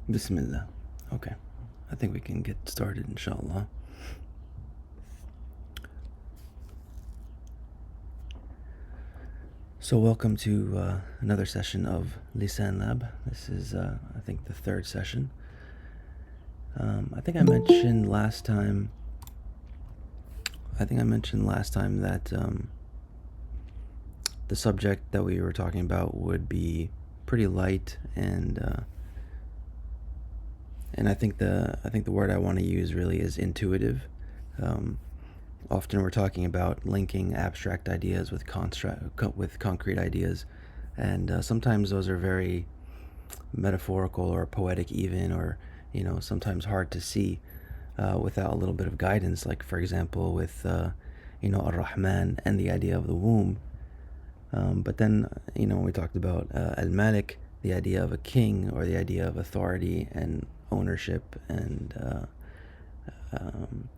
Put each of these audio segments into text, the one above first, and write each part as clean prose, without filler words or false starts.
Bismillah. Okay. I think we can get started, inshallah. So welcome to another session of Lisān Lab. This is, I think, the third session. I think I mentioned last time that the subject that we were talking about would be pretty light, and I think the word I want to use really is intuitive. Often we're talking about linking abstract ideas with concrete ideas, and sometimes those are very metaphorical or poetic even, or sometimes hard to see without a little bit of guidance. Like, for example, with Ar-Rahman and the idea of the womb. But then we talked about Al-Malik, the idea of a king, or the idea of authority and ownership, and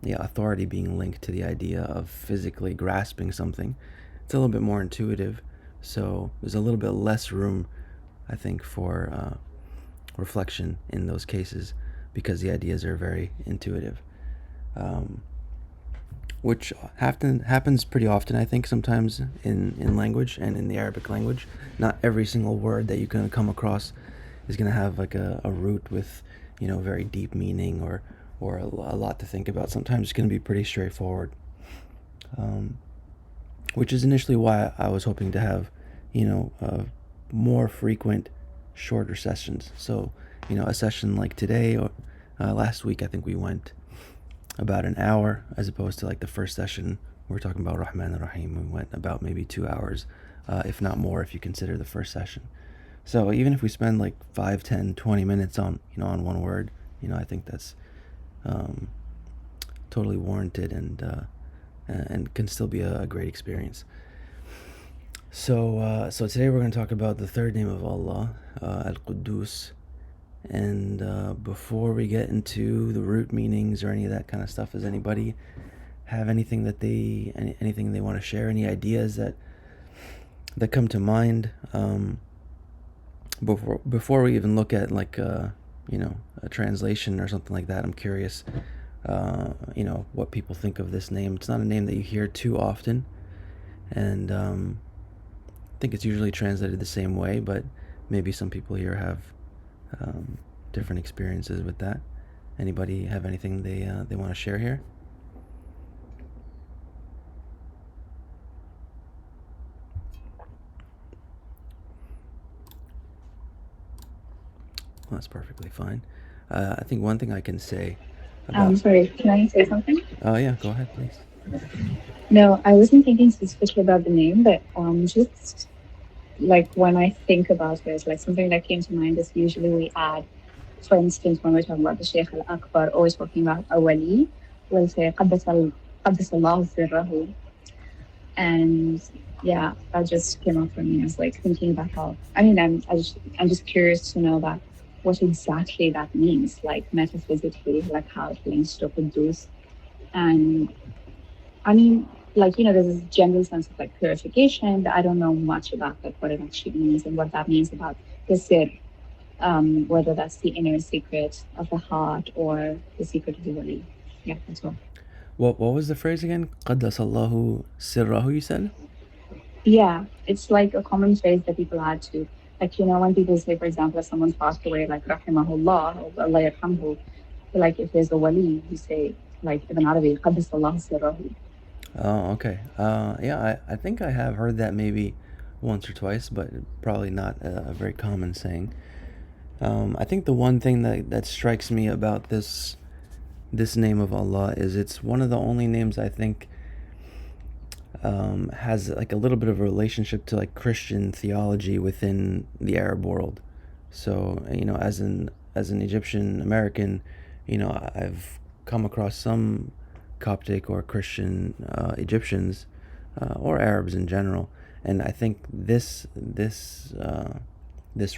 authority being linked to the idea of physically grasping something. It's a little bit more intuitive, so there's a little bit less room, I think, for reflection in those cases, because the ideas are very intuitive, which happens pretty often, I think, sometimes in language and in the Arabic language. Not every single word that you're going to come across is going to have like a root with very deep meaning or a lot to think about. Sometimes it's going to be pretty straightforward, which is initially why I was hoping to have more frequent, shorter sessions. So a session like today, or last week I think we went about an hour, as opposed to like the first session we were talking about Rahman and Rahim. We went about maybe 2 hours, if not more, if you consider the first session. So even if we spend like 5, 10, 20 minutes on on one word, I think that's totally warranted, and can still be a great experience. So today we're going to talk about the third name of Allah, Al-Quddus. And before we get into the root meanings or any of that kind of stuff, does anybody have anything anything they want to share? Any ideas that come to mind before we even look at like a translation or something like that? I'm curious, what people think of this name. It's not a name that you hear too often, and I think it's usually translated the same way, but maybe some people here have different experiences with that. Anybody have anything they want to share here? Well, that's perfectly fine. I think one thing I can say about... Sorry, can I say something? Oh, yeah, go ahead, please. No, I wasn't thinking specifically about the name, but just like when I think about it, like something that came to mind is usually we add, for instance, when we're talking about the Sheikh Al Akbar, always talking about a wali, we'll say قدس الله سره. And yeah, that just came up for me. I was like thinking about how, I mean, I'm just curious to know about what exactly that means, like metaphysically, like how it links to Qudus. And I mean, like, there's this general sense of like purification, but I don't know much about like what it actually means and what that means about the sir, whether that's the inner secret of the heart or the secret of the body. Yeah, that's all. What was the phrase again? قدس الله سره, you said? Yeah, it's like a common phrase that people add to, like, when people say, for example, if someone's passed away, like, rahimahullah, or Allah yarhamhu, like, if there's a wali, you say, like, Ibn Arabi, قدس الله سره. Oh, okay. Yeah, I think I have heard that maybe once or twice, but probably not a very common saying. I think the one thing that strikes me about this name of Allah is it's one of the only names I think has like a little bit of a relationship to like Christian theology within the Arab world. So as an Egyptian American, I've come across some Coptic or Christian Egyptians, or Arabs in general, and I think this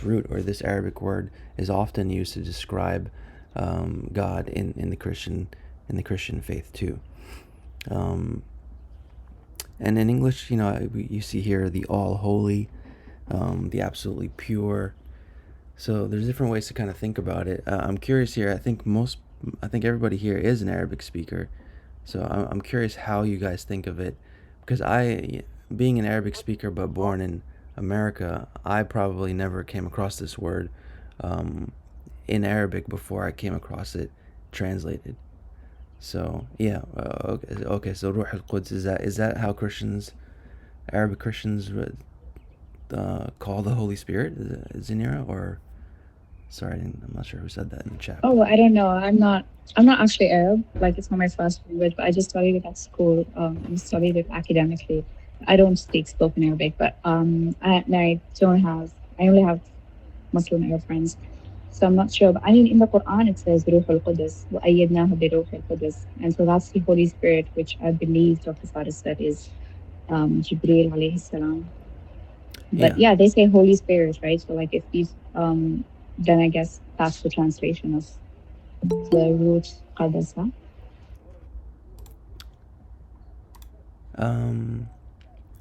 root or this Arabic word is often used to describe God in the Christian faith too. Um, and in English, you see here the all holy, the absolutely pure. So there's different ways to kind of think about it. I'm curious here. I think everybody here is an Arabic speaker. So I'm curious how you guys think of it, because being an Arabic speaker but born in America, I probably never came across this word um, in Arabic before I came across it translated. So yeah, okay. So Ruh al Quds, is that how Arabic Christians call the Holy Spirit, Zinira, or sorry, I'm not sure who said that in the chat, but Oh, I don't know. I'm not actually Arab. Like it's not my first language, but I just studied it at school. And studied it academically. I don't speak spoken Arabic, but I only have Muslim Arab friends. So I'm not sure. But I mean, in the Quran, it says Ruh al-Qudus, وَأَيَّدْنَاهُ بِرُوحِ الْقُدُسِ. And so that's the Holy Spirit, which I believe Dr. Faris said is Jibreel alayhi salam. But yeah. yeah, they say Holy Spirit, right? So like if these, then I guess that's the translation of the root Qadasa. Um,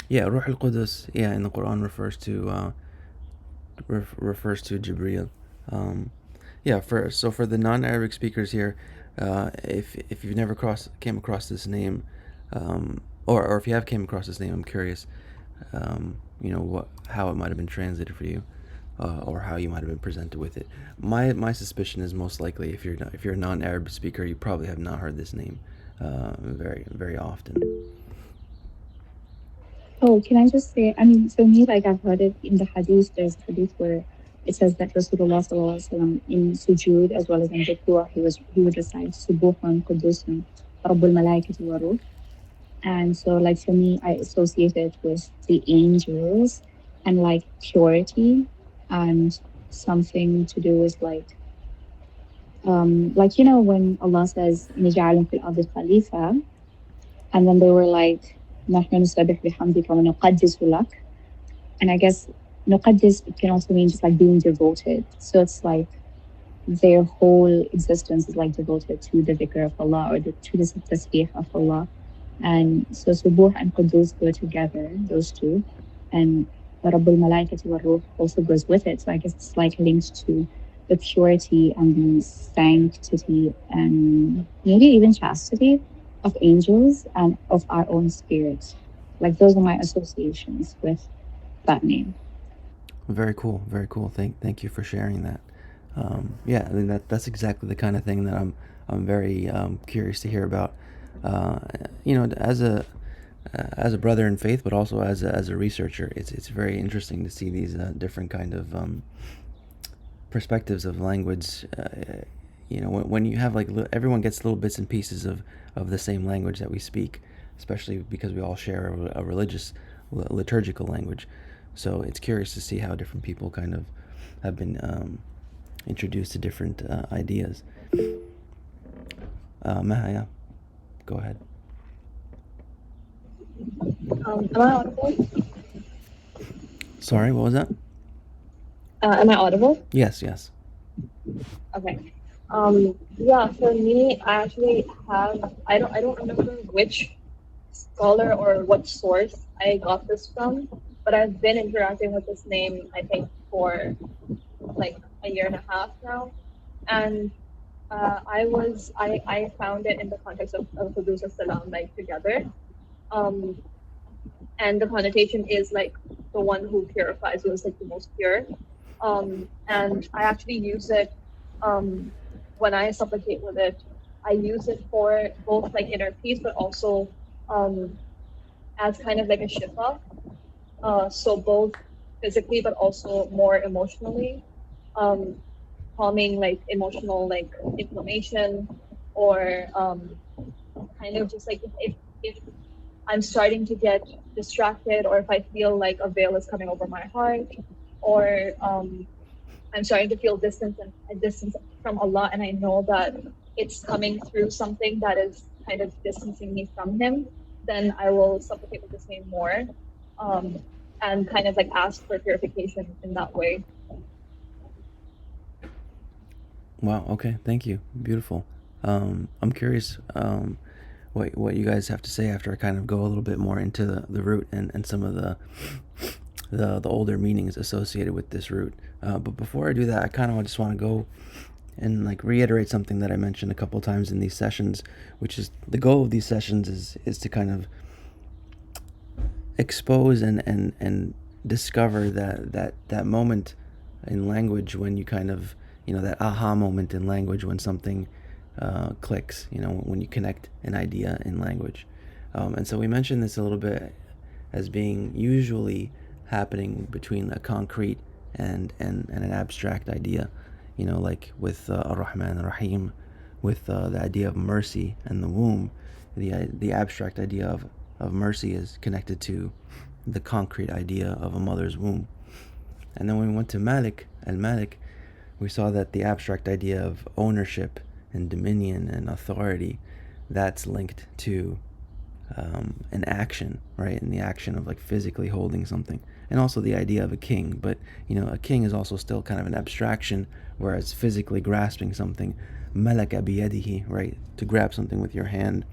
yeah, Ruh al Qudus, yeah, in the Quran refers to Jibreel. Um, yeah, for the non-Arabic speakers here, if you've never came across this name, or if you have came across this name, I'm curious, what how it might have been translated for you, or how you might have been presented with it. My suspicion is most likely if you're a non-Arab speaker, you probably have not heard this name very very often. Oh, can I just say, I mean, for me, like I've heard it in the hadith, there's a hadith where it says that Rasulullah sallallahu alaihi wasallam in sujood as well as in ruku' he would recite Subuhun Qudusun Rabbul Malaikati wa Ruh. And so like for me, I associate it with the angels and like purity and something to do with like when Allah says نجعل في الأرض خليفة, and then they were like نحن نسبح بحمدك ونقدس لك. And I guess نقدس, it can also mean just like being devoted. So it's like their whole existence is like devoted to the dhikr of Allah, or to the tasbih of Allah. And so Subuh and Qudus go together, those two. And Rabbul Malaikati wa Ruh also goes with it. So I guess it's like linked to the purity and the sanctity and maybe even chastity of angels and of our own spirit. Like those are my associations with that name. Very cool, very cool. Thank you for sharing that. Yeah, I mean that's exactly the kind of thing that I'm very curious to hear about. Uh, as a brother in faith, but also as a researcher, it's very interesting to see these different kind of perspectives of language. When you have like everyone gets little bits and pieces of the same language that we speak, especially because we all share a religious liturgical language. So it's curious to see how different people kind of have been introduced to different ideas. Mahaya, go ahead. Am I audible? Sorry, what was that? Am I audible? Yes, yes. Okay. Yeah, for me, I actually have, I don't remember which scholar or what source I got this from, but I've been interacting with this name, I think, for like a year and a half now. And I found it in the context of Hudus Salam, like together. Um, and the connotation is like the one who purifies, who is like the most pure. And I actually use it when I supplicate with it. I use it for both like inner peace, but also um, as kind of like a shifa. So both physically, but also more emotionally, um, calming like emotional like inflammation, or kind of just like if I'm starting to get distracted, or if I feel like a veil is coming over my heart, or I'm starting to feel distance from Allah, and I know that it's coming through something that is kind of distancing me from Him, then I will supplicate with His name more, um, and kind of like ask for purification in that way. Wow. Okay. Thank you. Beautiful. I'm curious what you guys have to say after I kind of go a little bit more into the root and some of the older meanings associated with this root. But before I do that, I kind of just want to go and like reiterate something that I mentioned a couple times in these sessions, which is the goal of these sessions is to kind of expose and discover that moment in language when you kind of, that aha moment in language when something clicks, when you connect an idea in language. And so we mentioned this a little bit as being usually happening between a concrete and an abstract idea, like with Ar-Rahman Ar-Rahim, with the idea of mercy and the womb. The abstract idea of mercy is connected to the concrete idea of a mother's womb. And then when we went to Malik, al-Malik, we saw that the abstract idea of ownership and dominion and authority, that's linked to an action, right? And the action of like physically holding something. And also the idea of a king. But, a king is also still kind of an abstraction, whereas physically grasping something, malaka biyadihi, right? To grab something with your hand,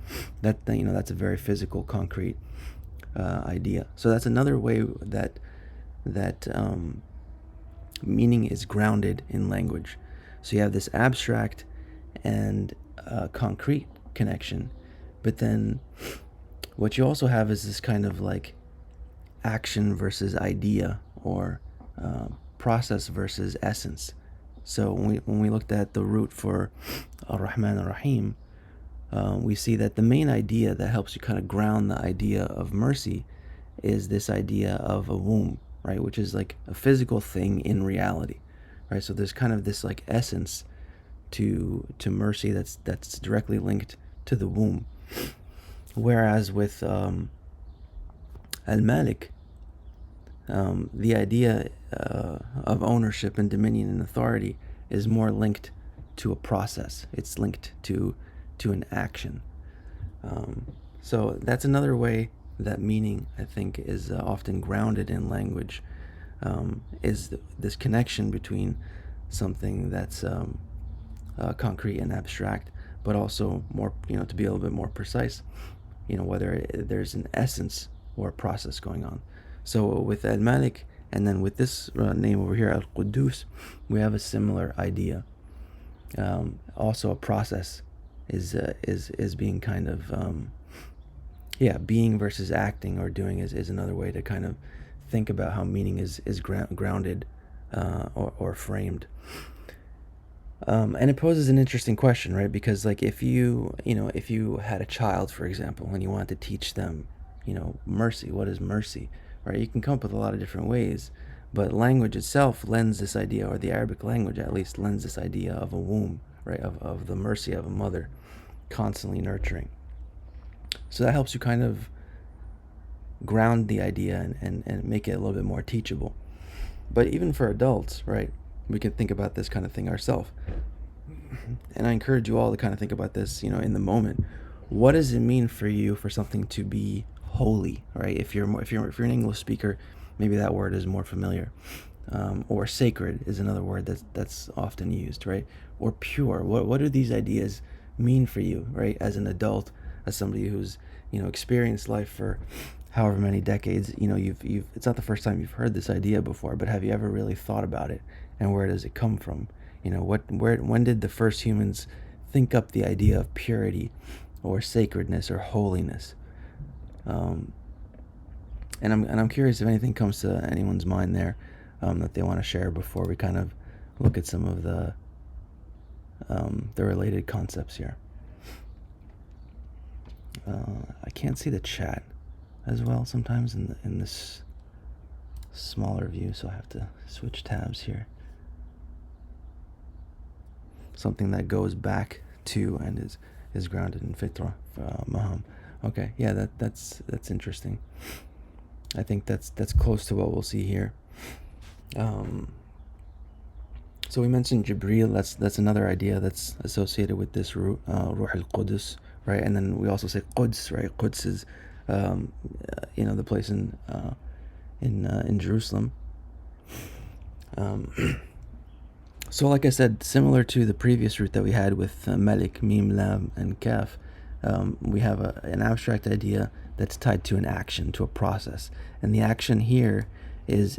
that's a very physical, concrete idea. So that's another way that meaning is grounded in language. So you have this abstract and concrete connection, but then what you also have is this kind of like action versus idea, or process versus essence. So when we looked at the root for Ar-Rahman Ar-Rahim, we see that the main idea that helps you kind of ground the idea of mercy is this idea of a womb, right? Which is like a physical thing in reality, right? So there's kind of this like essence to mercy that's directly linked to the womb. Whereas with Al-Malik, the idea of ownership and dominion and authority is more linked to a process. It's linked to an action. So that's another way that meaning, I think, is often grounded in language, is this connection between something that's concrete and abstract, but also more, to be a little bit more precise, whether there's an essence or a process going on. So with Al-Malik, and then with this name over here, Al-Quddus, we have a similar idea. Also a process is being kind of, being versus acting or doing is another way to kind of think about how meaning is grounded or framed. And it poses an interesting question, right? Because like if you had a child, for example, and you wanted to teach them, mercy, what is mercy, right? You can come up with a lot of different ways, but language itself lends this idea, or the Arabic language at least lends this idea of a womb, right? Of the mercy of a mother constantly nurturing. So that helps you kind of ground the idea and make it a little bit more teachable. But even for adults, right, we can think about this kind of thing ourselves. And I encourage you all to kind of think about this, in the moment. What does it mean for you for something to be holy, right? If you're an English speaker, maybe that word is more familiar. Or sacred is another word that's often used, right? Or pure. What do these ideas mean for you, right? As an adult, as somebody who's experienced life for however many decades, you've it's not the first time you've heard this idea before, but have you ever really thought about it, and where does it come from? When did the first humans think up the idea of purity or sacredness or holiness? And I'm curious if anything comes to anyone's mind there that they want to share before we kind of look at some of the related concepts here. I can't see the chat as well sometimes in this smaller view, so I have to switch tabs here. Something that goes back to and is grounded in fitra, maham. Okay, yeah, that's interesting. I think that's close to what we'll see here. So we mentioned Jibreel. That's another idea that's associated with this root, Ruh al-Qudus, right? And then we also say Quds, right? Quds is, the place in Jerusalem. So like I said, similar to the previous root that we had with Malik, Mim, Lam, and Kaf, we have an abstract idea that's tied to an action, to a process. And the action here is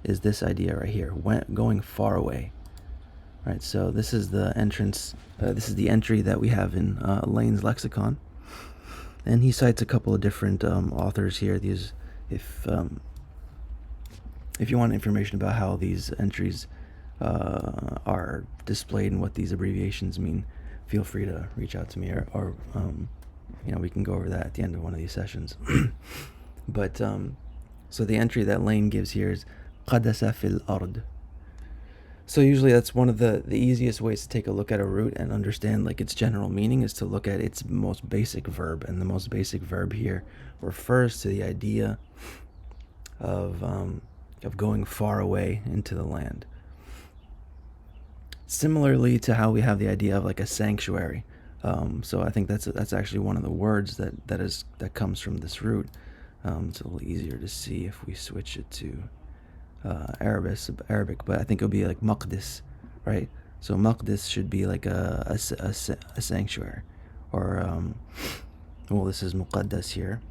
this idea right here, going far away. Right, so this is the entrance. This is the entry that we have in Lane's lexicon, and he cites a couple of different authors here. These, if you want information about how these entries are displayed and what these abbreviations mean, feel free to reach out to me, or we can go over that at the end of one of these sessions. But so the entry that Lane gives here is قدس في الأرض. So usually that's one of the easiest ways to take a look at a root and understand like its general meaning is to look at its most basic verb, and the most basic verb here refers to the idea of going far away into the land. Similarly to how we have the idea of like a sanctuary. So I think that's actually one of the words that comes from this root. It's a little easier to see if we switch it to Arabic, but I think it'll be like maqdis, right? So maqdis should be like a sanctuary, or this is muqaddas here.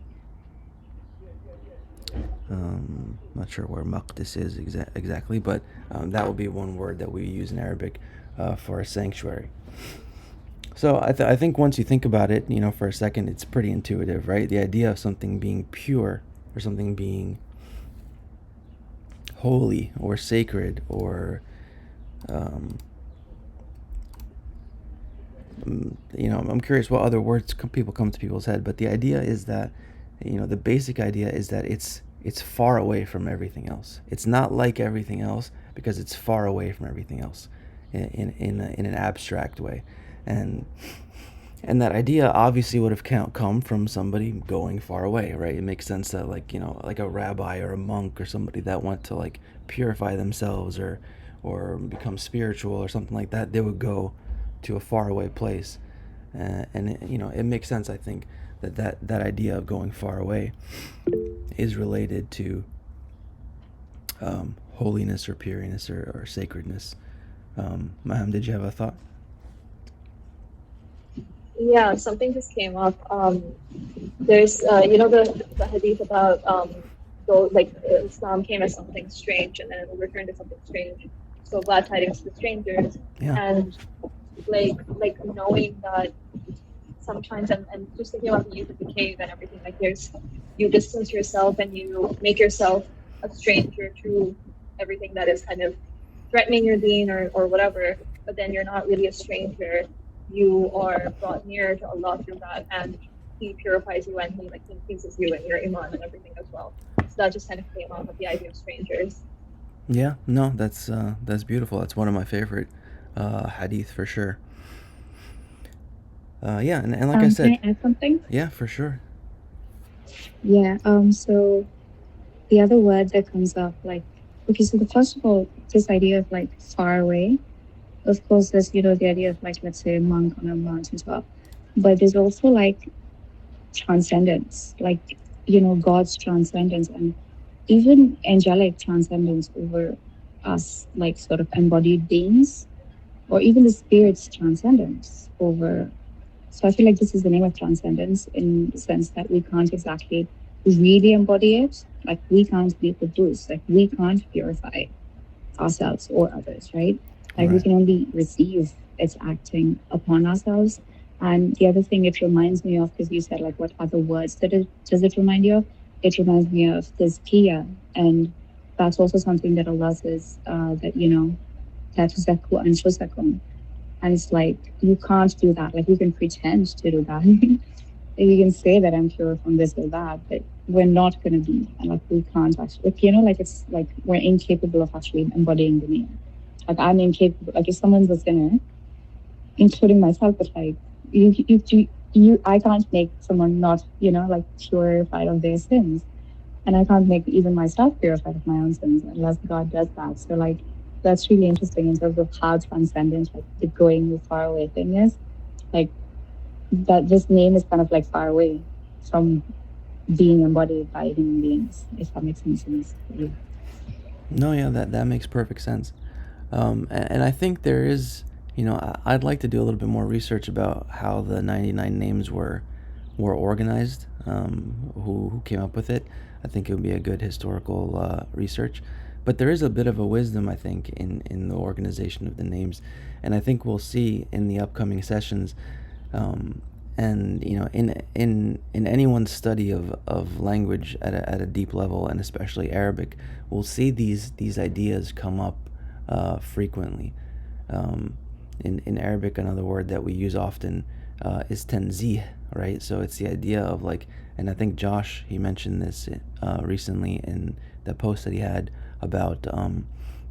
Not sure where maqdis is exactly, but that will be one word that we use in Arabic for a sanctuary. So I think once you think about it, for a second, it's pretty intuitive, right? The idea of something being pure, or something being holy or sacred, or I'm curious what other words people come to people's head, but the idea is that the basic idea is that it's far away from everything else. It's not like everything else because it's far away from everything else in an abstract way, and that idea obviously would have come from somebody going far away, right? It makes sense that like a rabbi or a monk or somebody that want to like purify themselves or become spiritual or something like that, they would go to a faraway place, and it makes sense. I think that idea of going far away is related to holiness or pureness or sacredness. Maham, did you have a thought? Yeah, something just came up. There's the hadith about Islam came as something strange and then it will return to something strange. So glad tidings to strangers. Yeah. And like knowing that sometimes, and just thinking about the youth of the cave and everything, like you distance yourself and you make yourself a stranger to everything that is kind of threatening your deen or whatever, but then you're not really a stranger. You are brought near to Allah through that, and He purifies you and He increases you in your iman and everything as well. So that just kind of came out with the idea of strangers. Yeah, no, that's beautiful. That's one of my favorite hadith for sure. Yeah, and like I said, can I add something? Yeah, for sure. Yeah. So the other word that comes up, so first of all, this idea of far away. Of course, there's the idea of let's say a monk on a mountain top, but there's also transcendence, God's transcendence, and even angelic transcendence over us, sort of embodied beings, or even the spirit's transcendence over. So I feel like this is the name of transcendence in the sense that we can't exactly really embody it. We can't be produced. We can't purify ourselves or others, right? We can only receive its acting upon ourselves. And the other thing it reminds me of, because you said what other words does it remind you of? It reminds me of tazkiyah, and that's also something that Allah says that zakku anfusakum. And it's you can't do that. You can pretend to do that. You can say that I'm pure from this or that, but we're not going to be, and we can't actually. It's we're incapable of actually embodying the name. I'm incapable. If someone's a sinner, including myself, but I can't make someone not, purified of their sins, and I can't make even myself purified of my own sins unless God does that. So that's really interesting in terms of how transcendent the going far away thing is. That this name is kind of far away from being embodied by human beings, if that makes any sense. Yeah. No, yeah, that makes perfect sense. And I think there is, I'd like to do a little bit more research about how the 99 names were more organized, who came up with it. I think it would be a good historical research. But there is a bit of a wisdom, I think, in the organization of the names, and I think we'll see in the upcoming sessions. And in anyone's study of language at a deep level, and especially Arabic, we'll see these ideas come up frequently. Um, in Arabic, another word that we use often is tanzih, right? So it's the idea of like, and I think Josh, he mentioned this recently in the post that he had about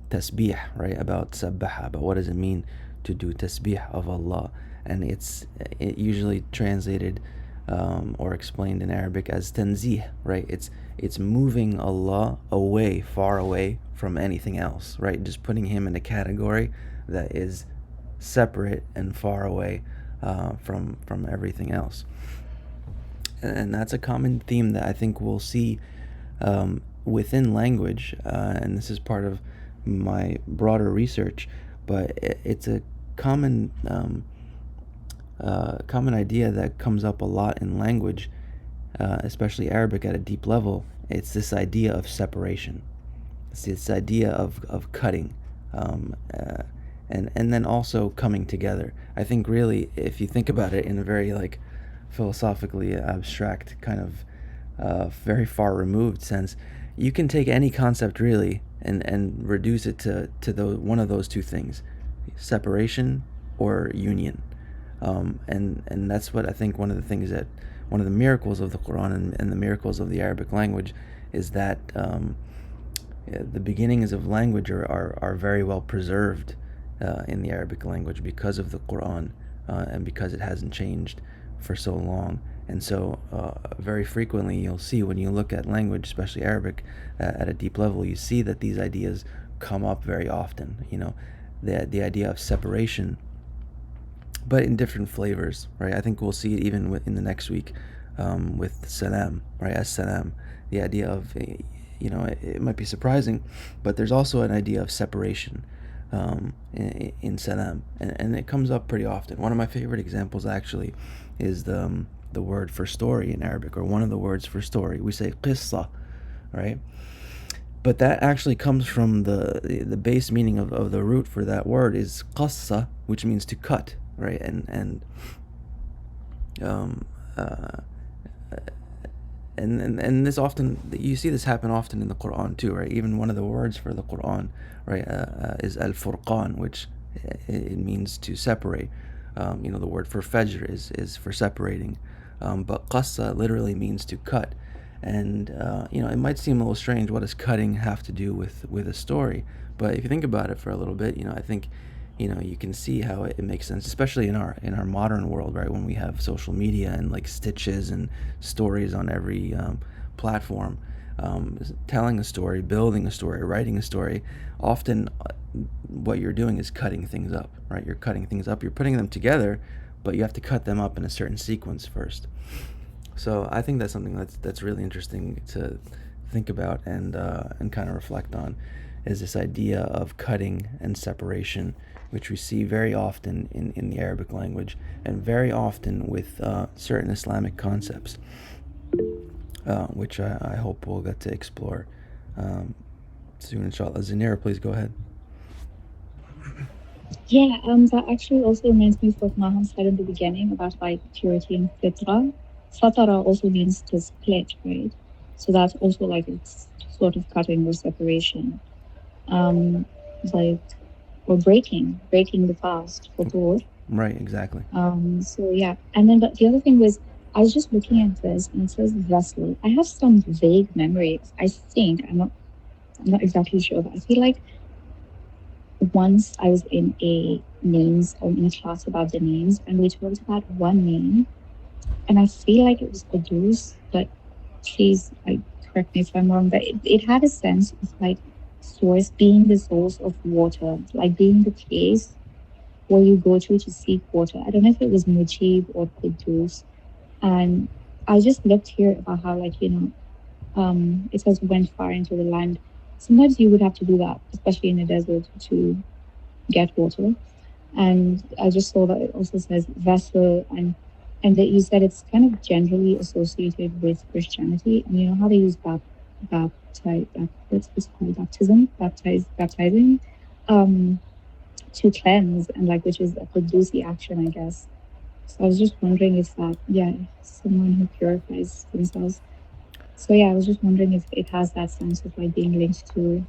tasbih, right? About sabbaha, about what does it mean to do tasbih of Allah. And it usually translated or explained in Arabic as tanzih, right? It's moving Allah away, far away from anything else, right? Just putting him in a category that is separate and far away from everything else. And that's a common theme that I think we'll see within language, and this is part of my broader research, but it's a common common idea that comes up a lot in language, especially Arabic at a deep level. It's this idea of separation. It's this idea of cutting, and then also coming together. I think really, if you think about it in a very like philosophically abstract kind of very far removed sense, you can take any concept really and reduce it to one of those two things: separation or union. And that's what I think one of the things that one of the miracles of the Quran and the miracles of the Arabic language is that the beginnings of language are very well preserved in the Arabic language because of the Quran and because it hasn't changed for so long. And so very frequently you'll see when you look at language, especially Arabic, at a deep level, you see that these ideas come up very often. The idea of separation, but in different flavors, right? I think we'll see it even in the next week with salam, right? As-salam, the idea of, it might be surprising, but there's also an idea of separation in salam, and it comes up pretty often. One of my favorite examples actually is the word for story in Arabic, or one of the words for story. We say qissa, right? But that actually comes from the base meaning of the root for that word is qassa, which means to cut, right? Um, uh, and this often, you see this happen often in the Quran too, right? Even one of the words for the Quran, right, is al-furqan, which it means to separate. The word for fajr is for separating, but qassa literally means to cut. And it might seem a little strange. What does cutting have to do with a story? But if you think about it for a little bit, I think you can see how it makes sense, especially in our modern world, right? When we have social media and like stitches and stories on every platform, telling a story, building a story, writing a story. Often, what you're doing is cutting things up, right? You're cutting things up. You're putting them together, but you have to cut them up in a certain sequence first. So I think that's something that's really interesting to think about and kind of reflect on, is this idea of cutting and separation, which we see very often in the Arabic language and very often with certain Islamic concepts, which I hope we'll get to explore soon, inshallah. Zanira, please go ahead. Yeah, that actually also reminds me of what Maham said in the beginning about like purity and fitra. Fatara also means to split, right? So that's also like it's sort of cutting or separation. Like, or breaking the fast for good. Right, exactly. So yeah, and then but the other thing was, I was just looking at this and it says vessel. I have some vague memories. I think I'm not exactly sure, but I feel like once I was in a class about the names, and we talked about one name, and I feel like it was Qudus, but please correct me if I'm wrong, but it had a sense of like source, being the source of water, like being the place where you go to seek water. I don't know if it was Mujib or Qudus. And I just looked here about how, like, it says went far into the land. Sometimes you would have to do that, especially in the desert, to get water. And I just saw that it also says vessel, and and that you said it's kind of generally associated with Christianity, and you know how they use what's called baptizing, um, to cleanse, and like which is a Qudusi action, I guess. So I was just wondering if that, yeah, someone who purifies themselves. So yeah, I was just wondering if it has that sense of like being linked to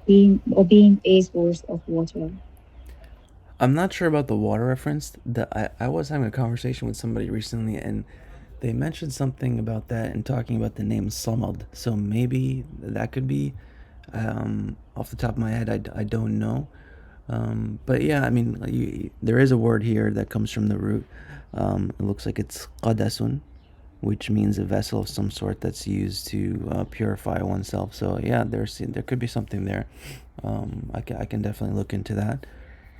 being a source of water. I'm not sure about the water reference. I was having a conversation with somebody recently, and they mentioned something about that and talking about the name Samad. So maybe that could be. Off the top of my head, I don't know. But yeah, I mean, there is a word here that comes from the root. It looks like it's qadasun, which means a vessel of some sort that's used to purify oneself. So yeah, there could be something there. I can definitely look into that,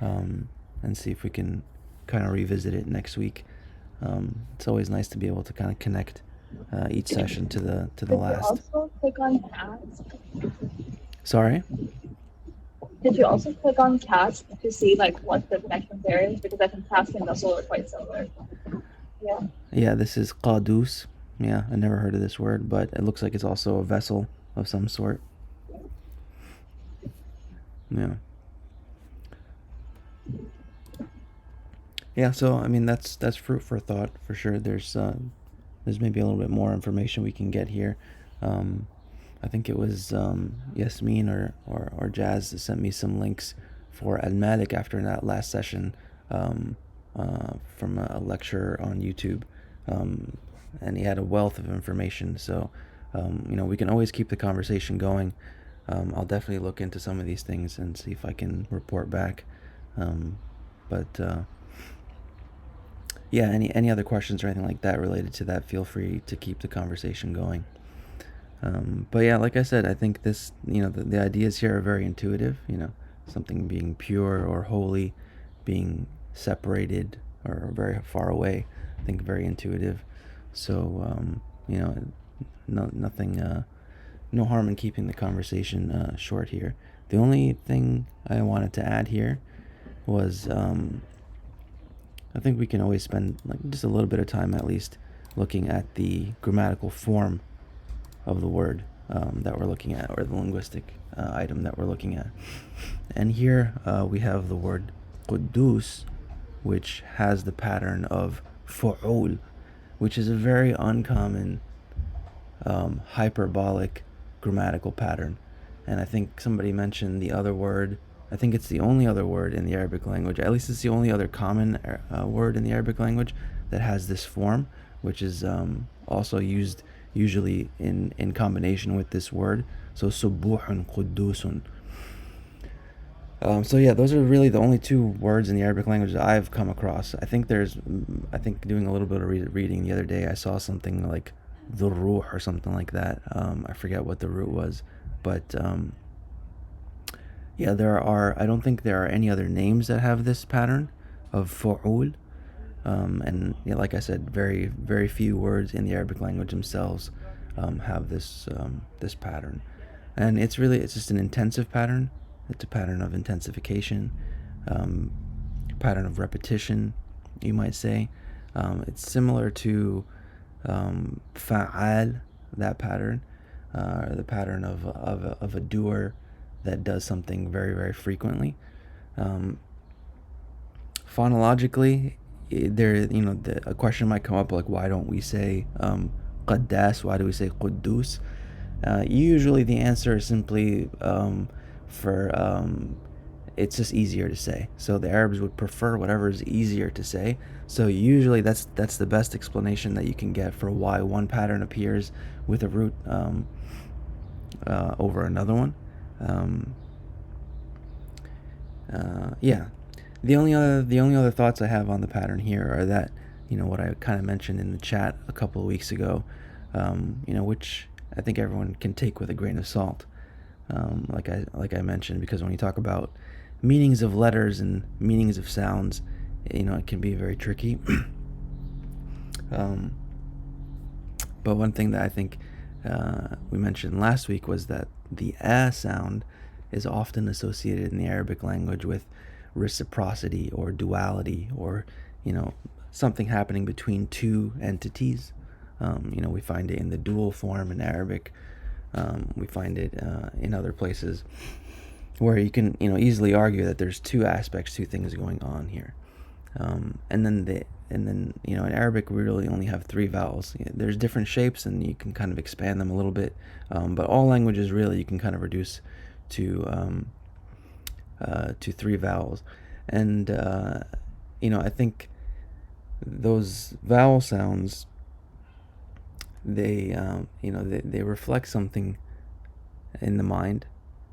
and see if we can kind of revisit it next week. It's always nice to be able to kind of connect each session to the Did you last. also click on cast? Sorry. Did you also click on cast to see like what the connection there is? Because I think cast and vessel are quite similar. Yeah. Yeah, this is qadus. Yeah, I never heard of this word, but it looks like it's also a vessel of some sort. Yeah. Yeah, so I mean that's fruit for thought for sure. There's maybe a little bit more information we can get here. Um, I think it was Yasmin or Jazz that sent me some links for Al Malik after that last session, from a lecturer on YouTube, um, and he had a wealth of information. So we can always keep the conversation going. I'll definitely look into some of these things and see if I can report back. But yeah, any other questions or anything like that related to that, feel free to keep the conversation going. But yeah, like I said, I think this, the ideas here are very intuitive. Something being pure or holy, being separated or very far away. I think very intuitive. So nothing, no harm in keeping the conversation short here. The only thing I wanted to add here was, I think we can always spend like just a little bit of time at least looking at the grammatical form of the word that we're looking at, or the linguistic item that we're looking at. And here we have the word Quddus, which has the pattern of fu'ul, which is a very uncommon hyperbolic grammatical pattern. And I think somebody mentioned the other word. I think it's the only other word in the Arabic language, at least it's the only other common word in the Arabic language that has this form, which is also used usually in combination with this word. So subuhun quddusun. So yeah, those are really the only two words in the Arabic language that I've come across. I think doing a little bit of reading the other day, I saw something like the ruh or something like that. I forget what the root was, but yeah, I don't think there are any other names that have this pattern of fu'ul. And like I said, very very few words in the Arabic language themselves have this pattern, and it's just an intensive pattern. It's a pattern of intensification, pattern of repetition, you might say. It's similar to fa'al, that pattern, the pattern of a doer that does something very very frequently. Um, Phonologically, a question might come up like, why don't we say qaddas? Why do we say quddus? Usually the answer is simply for it's just easier to say. So the Arabs would prefer whatever is easier to say. So usually that's the best explanation that you can get for why one pattern appears with a root over another one. Yeah. The only other thoughts I have on the pattern here are that, what I kind of mentioned in the chat a couple of weeks ago, which I think everyone can take with a grain of salt. Like I mentioned, because when you talk about meanings of letters and meanings of sounds, it can be very tricky. um, but one thing that I think we mentioned last week was that the sound is often associated in the Arabic language with reciprocity or duality, or something happening between two entities. We find it in the dual form in Arabic. We find it in other places where you can easily argue that there's two aspects, two things going on here. And then in Arabic we really only have three vowels. There's different shapes, and you can kind of expand them a little bit. But all languages really you can kind of reduce to three vowels. And I think those vowel sounds, they reflect something in the mind,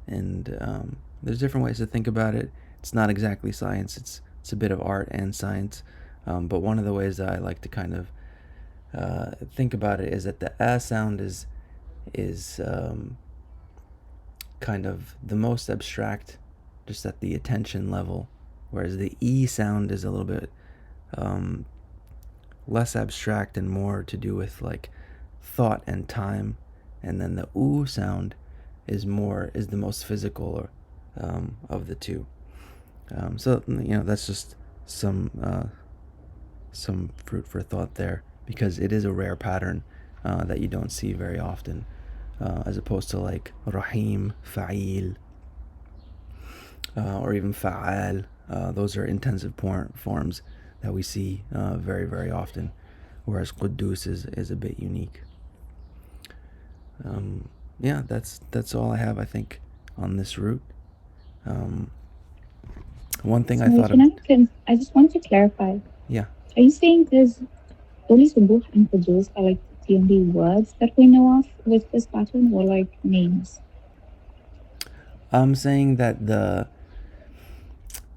and there's different ways to think about it. It's not exactly science. It's a bit of art and science. But one of the ways that I like to kind of think about it is that the a sound is kind of the most abstract, just at the attention level, whereas the e sound is a little bit less abstract and more to do with like thought and time, and then the oo sound is the most physical of the two. So that's just some fruit for thought there, because it is a rare pattern that you don't see very often, as opposed to like rahim, fa'il, or even fa'al. Those are intensive forms that we see very, very often, whereas Quddus is a bit unique. Yeah, that's all I have, I think, on this route. One thing I So, thought of. I just wanted to clarify. Yeah. Are you saying there's only Subuh and Qudus are like the only words that we know of with this pattern, or like names? I'm saying that the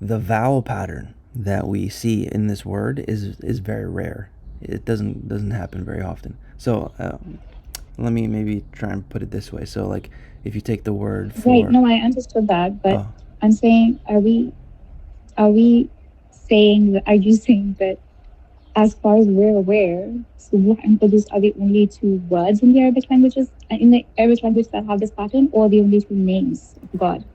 vowel pattern that we see in this word is very rare. It doesn't happen very often. So let me maybe try and put it this way. So like if you take the word for Right. No, I understood that, but Oh. I'm saying, are you saying that as far as we're aware, Subuh and Qudus are the only two words in the Arabic languages, in the Arabic language that have this pattern, or the only two names of God?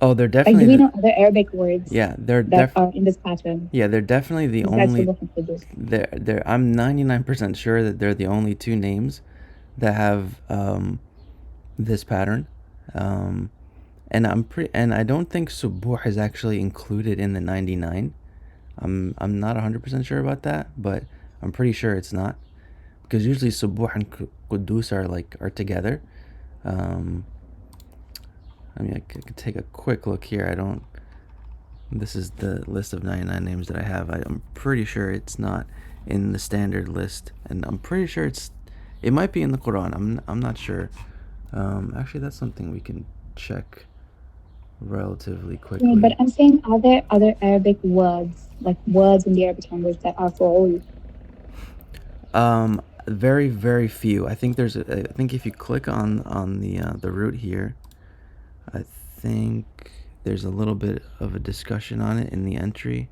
Oh, they're Like, definitely do we know other Arabic words they're that are in this pattern they're definitely the besides only. Subuh and Qudus? They're I'm 99% sure that they're the only two names that have this pattern. And I don't think Subuh is actually included in the 99. I'm not 100% sure about that, but I'm pretty sure it's not, because usually Subuh and Quddus are together. I could take a quick look here. This is the list of 99 names that I have. I'm pretty sure it's not in the standard list, and I'm pretty sure it might be in the Quran. I'm not sure. Actually, that's something we can check relatively quickly. Yeah, but I'm saying, are there other Arabic words, like words in the Arabic language, that are for all? Very, very few. I think I think if you click on the root here, I think there's a little bit of a discussion on it in the entry,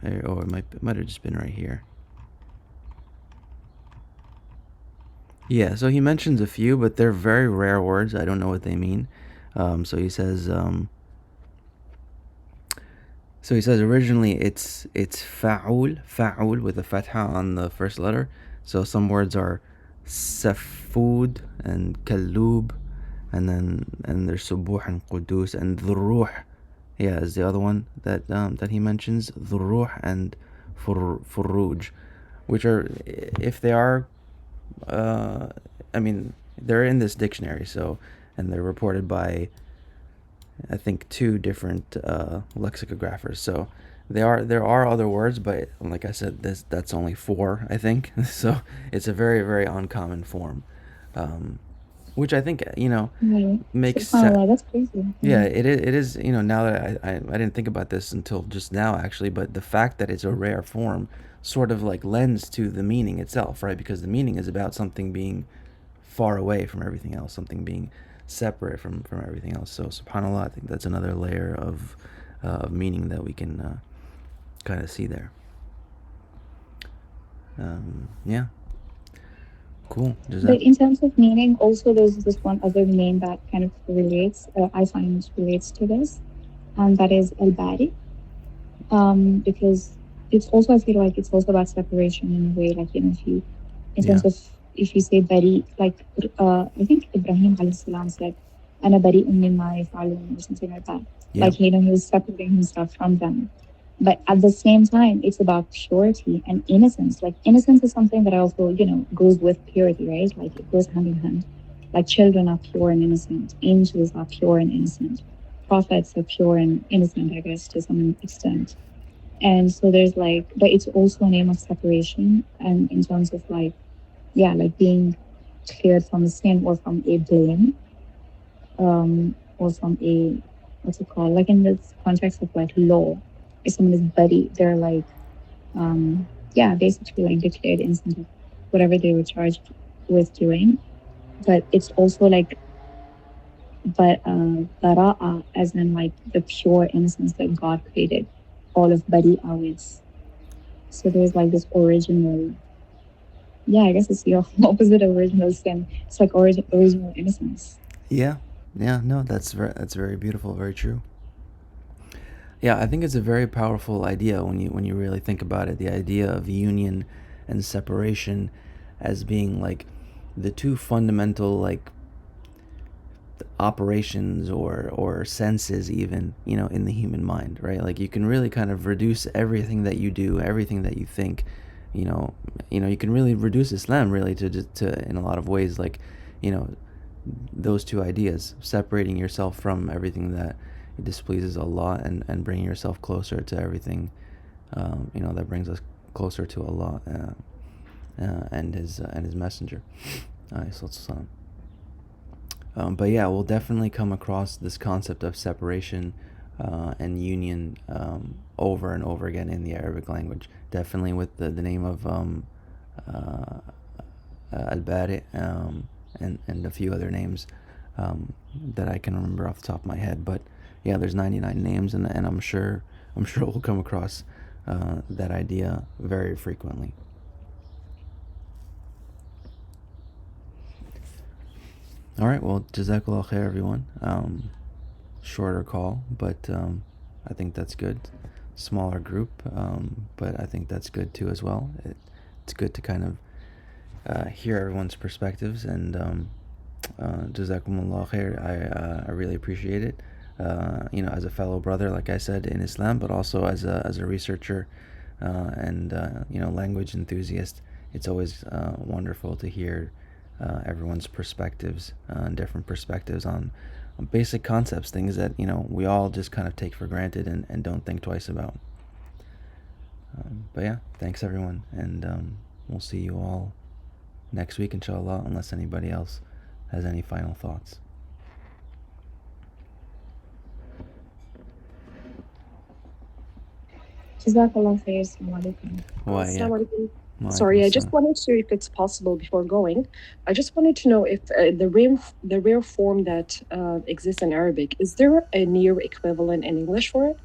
or it might have just been right here. Yeah, so he mentions a few, but they're very rare words. I don't know what they mean. So he says originally it's fa'ul with a fatha on the first letter. So some words are safud and kalub, and there's subuh and qudus, and dhuruh. Yeah, is the other one that he mentions, dhuruh and furuj, which are, if they are, I mean, they're in this dictionary, so, and they're reported by, I think, two different lexicographers. So there are other words, but like I said, that's only four, I think. So it's a very, very uncommon form, which I think makes sense. That's crazy. Yeah, it is. Now that I didn't think about this until just now, actually, but the fact that it's a rare form sort of like lends to the meaning itself, right? Because the meaning is about something being far away from everything else, something being separate from everything else. So subhanallah, I think that's another layer of meaning that we can kind of see there. Yeah, cool. But in terms of meaning, also there's this one other name that kind of relates, I find relates to this, and that is al-bari, because it's also, I feel like it's also about separation in a way. Like, if you, in Yeah. terms of, if you say bari, like, I think Ibrahim alayhi salam said, "Ana bari'un mimma yaf'alun," or something like that. Yep. Like, he was separating himself from them. But at the same time, it's about purity and innocence. Like, innocence is something that also, goes with purity, right? Like, it goes hand in hand. Like, children are pure and innocent. Angels are pure and innocent. Prophets are pure and innocent, I guess, to some extent. And so there's like, but it's also a name of separation. And in terms of like, yeah, like being cleared from a sin or from a blame, or from a, what's it called? Like in this context of like law, if someone is buddy, they're like, yeah, basically like declared innocent of whatever they were charged with doing. But it's also like, but bara'a, as in like the pure innocence that God created all of bari'a with. So there's like this original, yeah, I guess it's the opposite of original sin. It's like original innocence. Yeah. Yeah. No, that's very beautiful. Very true. Yeah, I think it's a very powerful idea when you really think about it. The idea of union and separation as being like the two fundamental like operations or senses, even, in the human mind, right? Like you can really kind of reduce everything that you do, everything that you think, you can really reduce Islam really to in a lot of ways, like, you know those two ideas, separating yourself from everything that displeases Allah, and bringing yourself closer to everything that brings us closer to Allah, and His Messenger. Alayhi but yeah, we'll definitely come across this concept of separation and union over and over again in the Arabic language. Definitely with the name of Al-Bari, and a few other names that I can remember off the top of my head. But yeah, there's 99 names, and I'm sure we'll come across that idea very frequently. All right, well, Jazakallah khair, everyone. Shorter call, but I think that's good. Smaller group, but I think that's good too as well. It's good to kind of hear everyone's perspectives, and Jazakumullah khair. I really appreciate it. As a fellow brother, like I said, in Islam, but also as a researcher, and language enthusiast. It's always wonderful to hear everyone's perspectives, and different perspectives on basic concepts, things that we all just kind of take for granted, and don't think twice about. But yeah, thanks everyone, and we'll see you all next week, inshallah, unless anybody else has any final thoughts. Jazakallah khair. Assalamu alaikum. Why, yeah. Assalamu alaikum. Wa Sorry, I alaikum just assalam. wanted to, if it's possible before going, I just wanted to know if the rare form that exists in Arabic, is there a near equivalent in English for it?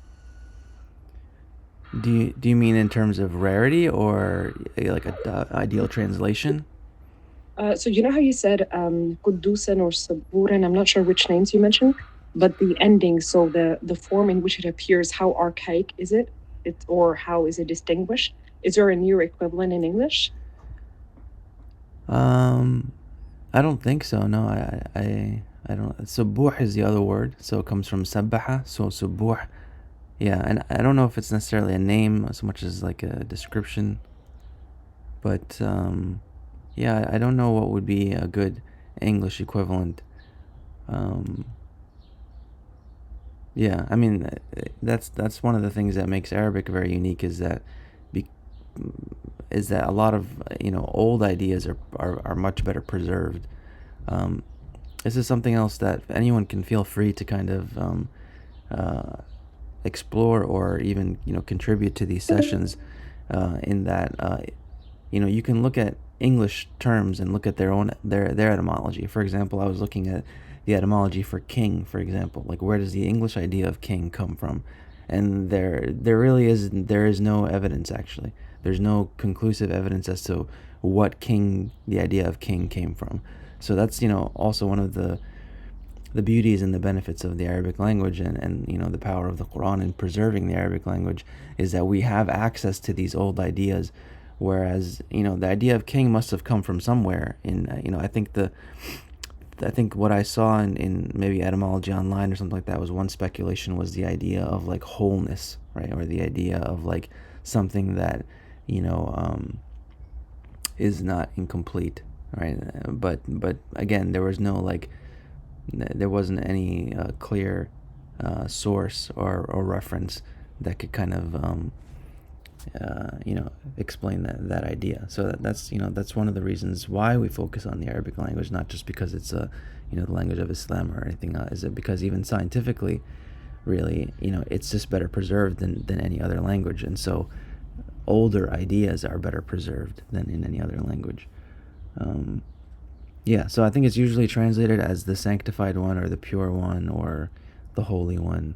Do you mean in terms of rarity, or like a ideal translation? So you know how you said Qudusan or Saburan, I'm not sure which names you mentioned, but the ending, so the form in which it appears, how archaic is it? Or how is it distinguished? Is there a near equivalent in English? I don't think so. No, I don't. Subuh is the other word, so it comes from sabbaha. So subuh, yeah, and I don't know if it's necessarily a name as much as like a description. But yeah, I don't know what would be a good English equivalent. Yeah, I mean, that's one of the things that makes Arabic very unique, is that be, is that a lot of old ideas are much better preserved. This is something else that anyone can feel free to kind of explore, or even contribute to these sessions. In that you can look at English terms and look at their etymology. For example, I was looking at the etymology for king, for example. Like, where does the English idea of king come from? And there is no evidence, actually. There's no conclusive evidence as to what the idea of king came from. So that's also one of the the beauties and the benefits of the Arabic language, and the power of the Quran in preserving the Arabic language is that we have access to these old ideas, whereas the idea of king must have come from somewhere. I think what I saw in maybe etymology online or something like that was one speculation was the idea of like wholeness, right, or the idea of like something that you know is not incomplete, right? But again, there wasn't any clear source or reference that could kind of explain that idea. So that's one of the reasons why we focus on the Arabic language, not just because it's the language of Islam or anything else. Is it because even scientifically, really, it's just better preserved than any other language, and so older ideas are better preserved than in any other language. Yeah, so I think it's usually translated as the sanctified one or the pure one or the holy one.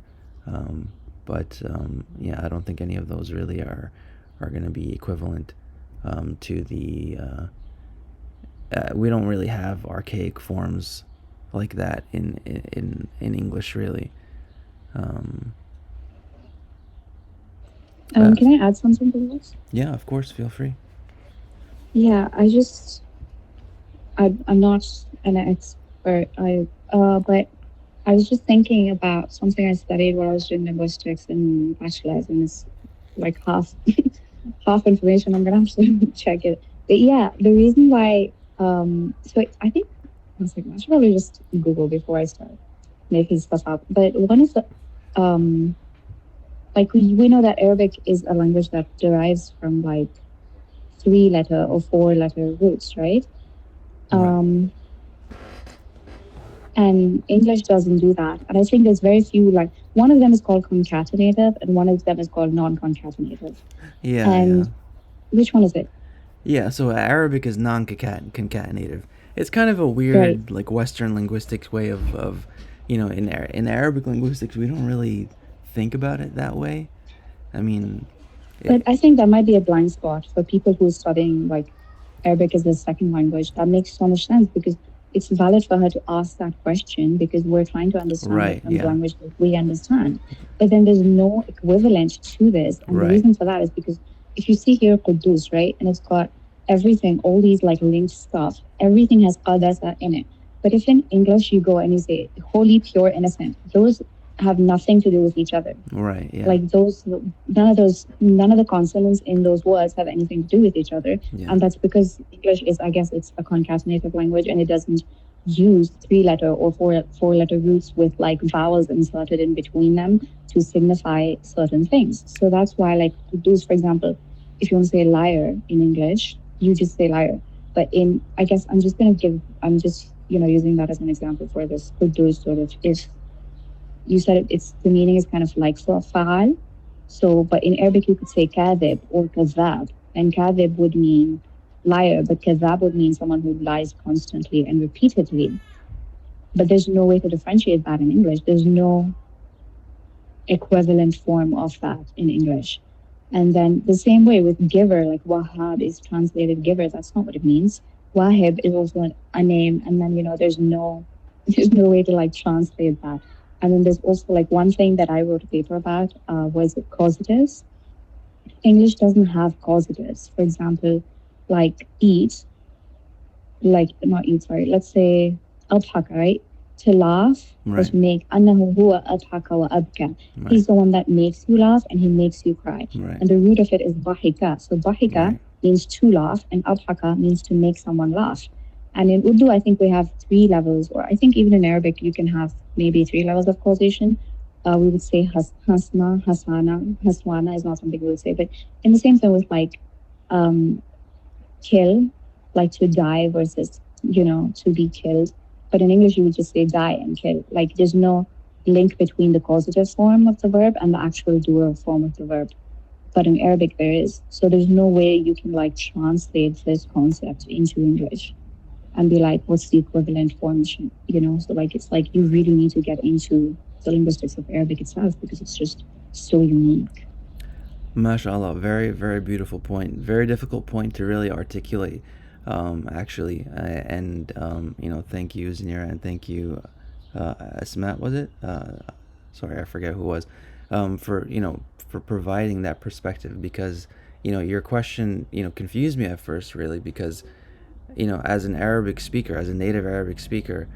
But yeah, I don't think any of those really are going to be equivalent to the. We don't really have archaic forms like that in English, really. Can I add something to this? Yeah, of course, feel free. Yeah, I'm not an expert. But I was just thinking about something I studied while I was doing linguistics in bachelor's, and it's like half half information. I'm gonna have to check it. But yeah, the reason why. So I think I was like, I should probably just Google before I start making stuff up. But one of the like we know that Arabic is a language that derives from like 3-letter or 4-letter roots, right? Right. And English doesn't do that. And I think there's very few, like, one of them is called concatenative and one of them is called non-concatenative. Yeah, And yeah. which one is it? Yeah, so Arabic is non-concatenative. It's kind of a Right. weird, like, Western linguistics way of in Arabic linguistics, we don't really think about it that way. I mean, But I think that might be a blind spot for people who are studying, like, Arabic as a second language. That makes so much sense because it's valid for her to ask that question because we're trying to understand Right, it from the yeah. language that we understand. But then there's no equivalent to this. And the Right. reason for that is because if you see here Qudus, right, and it's got everything, all these like linked stuff, everything has qadasa in it. But if in English you go and you say holy, pure, innocent, those have nothing to do with each other. Right, yeah. Like none of the consonants in those words have anything to do with each other. Yeah. And that's because English is, I guess, it's a concatenative language and it doesn't use 3-letter or 4-letter roots with like vowels inserted in between them to signify certain things. So that's why, like, Qudus, for example, if you want to say liar in English, you just say liar. But I guess I'm just using that as an example for this Qudus sort of. If you said it's the meaning is kind of like fa'al. So, but in Arabic you could say kadhib or kazab, and kadhib would mean liar, but kazab would mean someone who lies constantly and repeatedly. But there's no way to differentiate that in English. There's no equivalent form of that in English. And then the same way with giver, like wahab is translated giver. That's not what it means. Wahib is also a name, and then there's no way to like translate that. And then there's also like one thing that I wrote a paper about was causatives. English doesn't have causatives. For example, like eat, like not eat, sorry. Let's say adhaka, right? To laugh or Right. to make. أنه هو أضحك وأبكى. Right. He's the one that makes you laugh and he makes you cry. Right. And the root of it is ضحك. So ضحك Right. means to laugh and adhaka means to make someone laugh. And in Urdu, I think we have 3 levels, or I think even in Arabic, you can have maybe 3 levels of causation. We would say hasna, hasana. Haswana is not something we would say, but in the same thing with like kill, like to die versus, to be killed. But in English, you would just say die and kill. Like there's no link between the causative form of the verb and the actual doer form of the verb. But in Arabic, there is. So there's no way you can like translate this concept into English and be like, what's the equivalent form? So like, it's like you really need to get into the linguistics of Arabic itself because it's just so unique. MashaAllah, very, very beautiful point. Very difficult point to really articulate, actually. And thank you, Zanira, and thank you, Asmat, was it? Sorry, I forget who it was. For for providing that perspective, because your question confused me at first, really, because as an Arabic speaker, as a native Arabic speaker,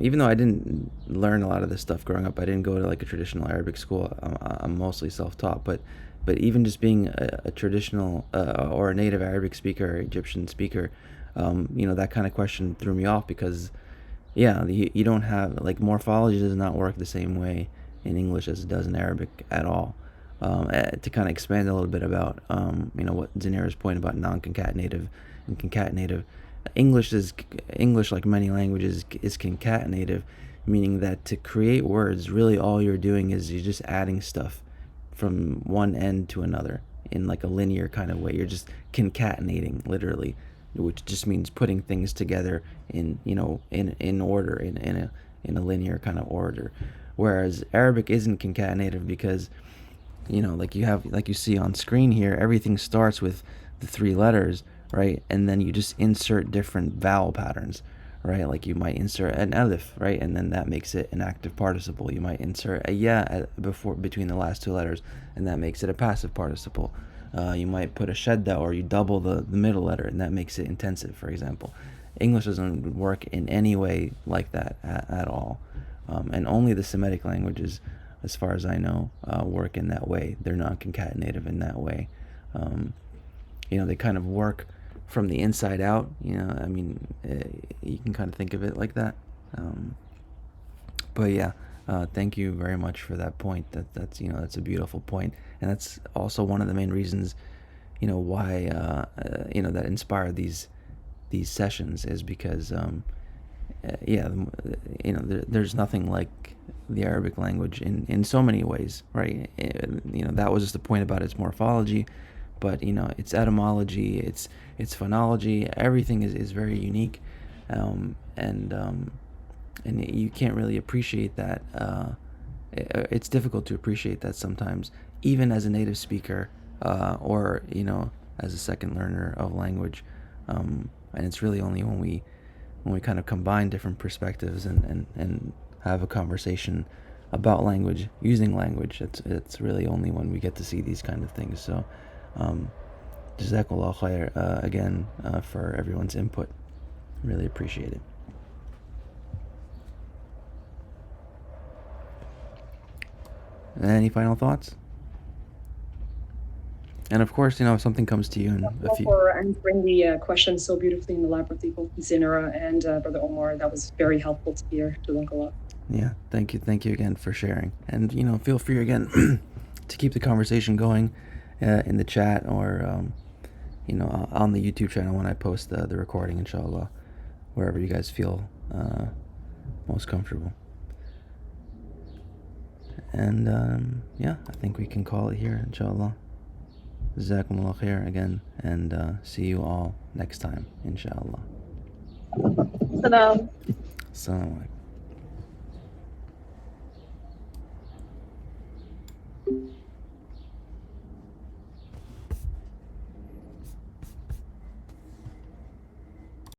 even though I didn't learn a lot of this stuff growing up, I didn't go to like a traditional Arabic school. I'm mostly self-taught, but even just being a traditional or a native Arabic speaker, or Egyptian speaker, that kind of question threw me off because, yeah, you don't have, like, morphology does not work the same way in English as it does in Arabic at all. To kind of expand a little bit about, what Zanira's point about non-concatenative and concatenative, English, like many languages, is concatenative, meaning that to create words, really all you're doing is you're just adding stuff from one end to another in like a linear kind of way. You're just concatenating, literally, which just means putting things together in order, in a linear kind of order. Whereas Arabic isn't concatenative because like you see on screen here, everything starts with the three letters, right? And then you just insert different vowel patterns, right? Like you might insert an alif, right? And then that makes it an active participle. You might insert a ya between the last two letters, and that makes it a passive participle. You might put a shadda, or you double the middle letter, and that makes it intensive, for example. English doesn't work in any way like that at all. And only the Semitic languages, as far as I know, work in that way. They're not concatenative in that way. They kind of work from the inside out. I mean, you can kind of think of it like that. But yeah, thank you very much for that point. That's a beautiful point, and that's also one of the main reasons, why that inspired these sessions, is because there's nothing like the Arabic language in so many ways, right? That was just the point about its morphology, but its etymology, its phonology, everything is very unique, and you can't really appreciate that. It's difficult to appreciate that sometimes, even as a native speaker, or as a second learner of language, and it's really only when we kind of combine different perspectives and have a conversation about language, using language, it's really only when we get to see these kind of things. So, Jazakallah khair again for everyone's input. Really appreciate it. Any final thoughts? And of course, if something comes to you in a few... For answering the question so beautifully in the lab with people, Zinara and Brother Omar. That was very helpful to hear. Jazakallah. Yeah, thank you again for sharing. And feel free again to keep the conversation going in the chat, or on the YouTube channel when I post the recording, inshallah, wherever you guys feel most comfortable. And yeah, I think we can call it here, inshallah. Jazakumullah khair again, and see you all next time, inshallah. Salam. Assalamu alaikum.